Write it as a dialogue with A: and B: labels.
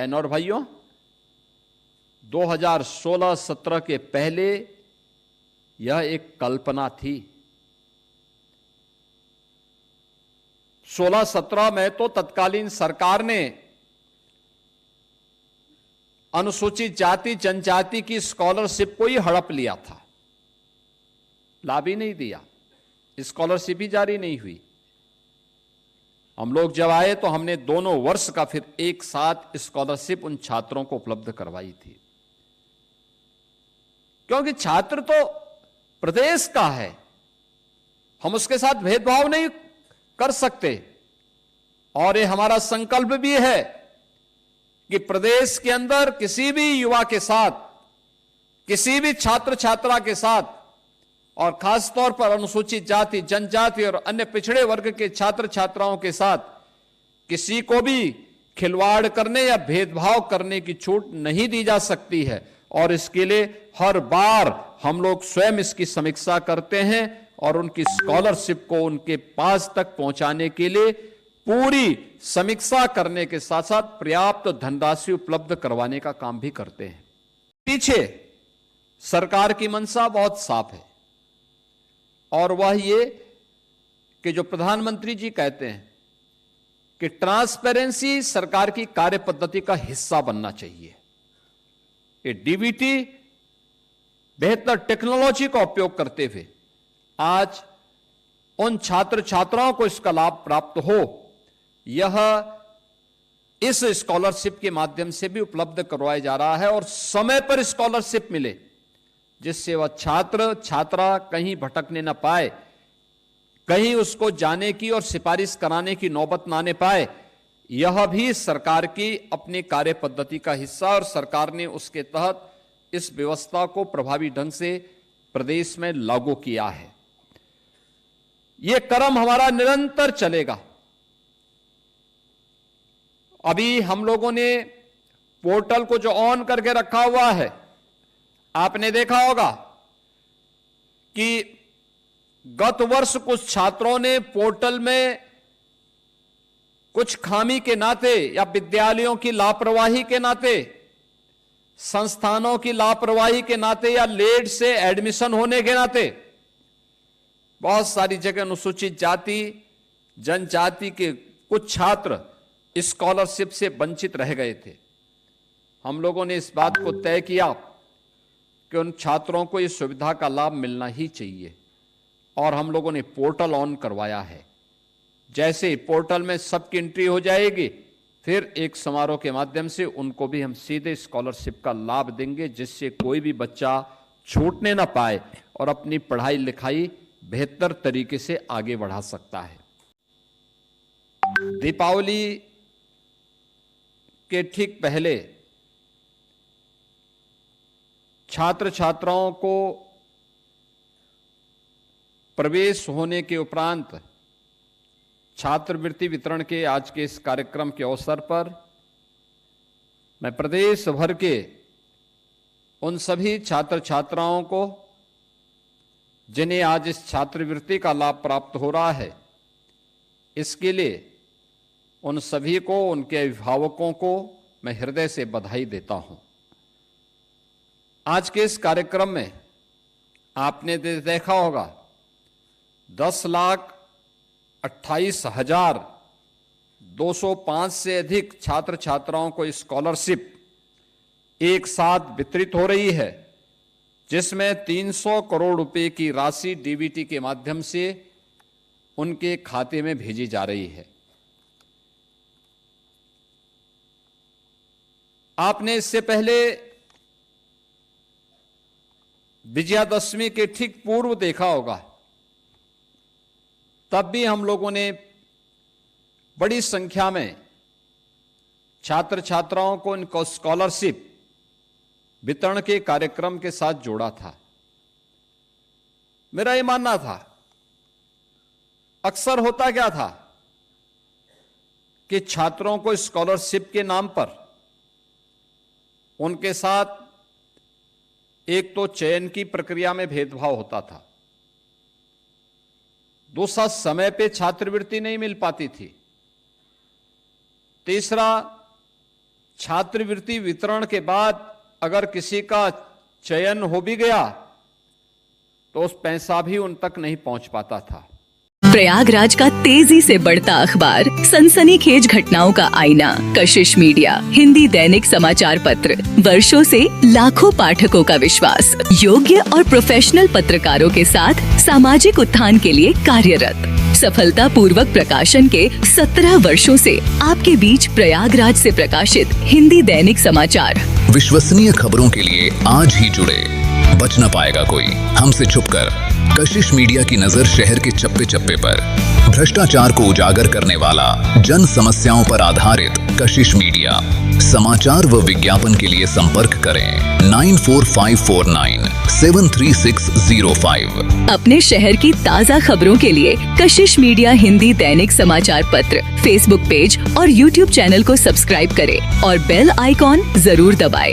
A: बहनों और भाइयों, 2016-17 के पहले यह एक कल्पना थी। 16-17 में तो तत्कालीन सरकार ने अनुसूचित जाति जनजाति की स्कॉलरशिप को ही हड़प लिया था, लाभ ही नहीं दिया, स्कॉलरशिप ही जारी नहीं हुई। हम लोग जब आए तो हमने दोनों वर्ष का फिर एक साथ स्कॉलरशिप उन छात्रों को उपलब्ध करवाई थी, क्योंकि छात्र तो प्रदेश का है, हम उसके साथ भेदभाव नहीं कर सकते। और ये हमारा संकल्प भी है कि प्रदेश के अंदर किसी भी युवा के साथ, किसी भी छात्र छात्रा के साथ, और खासतौर पर अनुसूचित जाति जनजाति और अन्य पिछड़े वर्ग के छात्र छात्राओं के साथ किसी को भी खिलवाड़ करने या भेदभाव करने की छूट नहीं दी जा सकती है। और इसके लिए हर बार हम लोग स्वयं इसकी समीक्षा करते हैं और उनकी स्कॉलरशिप को उनके पास तक पहुंचाने के लिए पूरी समीक्षा करने के साथ साथ पर्याप्त धनराशि उपलब्ध करवाने का काम भी करते हैं। पीछे सरकार की मंशा बहुत साफ है, और वह ये कि जो प्रधानमंत्री जी कहते हैं कि ट्रांसपेरेंसी सरकार की कार्य पद्धति का हिस्सा बनना चाहिए। ये डीबीटी बेहतर टेक्नोलॉजी का उपयोग करते हुए आज उन छात्र छात्राओं को इसका लाभ प्राप्त हो, यह इस स्कॉलरशिप के माध्यम से भी उपलब्ध करवाया जा रहा है। और समय पर स्कॉलरशिप मिले, जिससे वह छात्र छात्रा कहीं भटकने न पाए, कहीं उसको जाने की और सिफारिश कराने की नौबत ना आने पाए। यह भी सरकार की अपनी कार्य पद्धति का हिस्सा, और सरकार ने उसके तहत इस व्यवस्था को प्रभावी ढंग से प्रदेश में लागू किया है। यह क्रम हमारा निरंतर चलेगा। अभी हम लोगों ने पोर्टल को जो ऑन करके रखा हुआ है, आपने देखा होगा कि गत वर्ष कुछ छात्रों ने पोर्टल में कुछ खामी के नाते या विद्यालयों की लापरवाही के नाते, संस्थानों की लापरवाही के नाते या लेट से एडमिशन होने के नाते बहुत सारी जगह अनुसूचित जाति जनजाति के कुछ छात्र स्कॉलरशिप से वंचित रह गए थे। हम लोगों ने इस बात को तय किया कि उन छात्रों को इस सुविधा का लाभ मिलना ही चाहिए, और हम लोगों ने पोर्टल ऑन करवाया है। जैसे ही पोर्टल में सबकी एंट्री हो जाएगी, फिर एक समारोह के माध्यम से उनको भी हम सीधे स्कॉलरशिप का लाभ देंगे, जिससे कोई भी बच्चा छूटने ना पाए और अपनी पढ़ाई लिखाई बेहतर तरीके से आगे बढ़ा सकता है। दीपावली के ठीक पहले छात्र छात्राओं को प्रवेश होने के उपरांत छात्रवृत्ति वितरण के आज के इस कार्यक्रम के अवसर पर मैं प्रदेश भर के उन सभी छात्र छात्राओं को जिन्हें आज इस छात्रवृत्ति का लाभ प्राप्त हो रहा है, इसके लिए उन सभी को, उनके अभिभावकों को मैं हृदय से बधाई देता हूं। आज के इस कार्यक्रम में आपने देखा होगा 10,28,205 से अधिक छात्र छात्राओं को स्कॉलरशिप एक साथ वितरित हो रही है, जिसमें 300 करोड़ रुपए की राशि डीबीटी के माध्यम से उनके खाते में भेजी जा रही है। आपने इससे पहले विजयादशमी के ठीक पूर्व देखा होगा, तब भी हम लोगों ने बड़ी संख्या में छात्र छात्राओं को इनको स्कॉलरशिप वितरण के कार्यक्रम के साथ जोड़ा था। मेरा ये मानना था, अक्सर होता क्या था कि छात्रों को स्कॉलरशिप के नाम पर उनके साथ एक तो चयन की प्रक्रिया में भेदभाव होता था, दूसरा समय पे छात्रवृत्ति नहीं मिल पाती थी, तीसरा छात्रवृत्ति वितरण के बाद अगर किसी का चयन हो भी गया तो उस पैसा भी उन तक नहीं पहुंच पाता था।
B: प्रयागराज का तेजी से बढ़ता अखबार, सनसनीखेज घटनाओं का आईना, कशिश मीडिया, हिंदी दैनिक समाचार पत्र, वर्षों से लाखों पाठकों का विश्वास, योग्य और प्रोफेशनल पत्रकारों के साथ सामाजिक उत्थान के लिए कार्यरत, सफलता पूर्वक प्रकाशन के 17 वर्षों से आपके बीच प्रयागराज से प्रकाशित हिंदी दैनिक समाचार।
C: विश्वसनीय खबरों के लिए आज ही जुड़े, बच न पाएगा कोई हमसे छुपकर। कशिश मीडिया की नजर शहर के चप्पे चप्पे पर, भ्रष्टाचार को उजागर करने वाला, जन समस्याओं पर आधारित कशिश मीडिया। समाचार व विज्ञापन के लिए संपर्क करें 9454973605।
B: अपने शहर की ताज़ा खबरों के लिए कशिश मीडिया हिंदी दैनिक समाचार पत्र फेसबुक पेज और यूट्यूब चैनल को सब्सक्राइब करें और बेल आइकॉन जरूर दबाएं।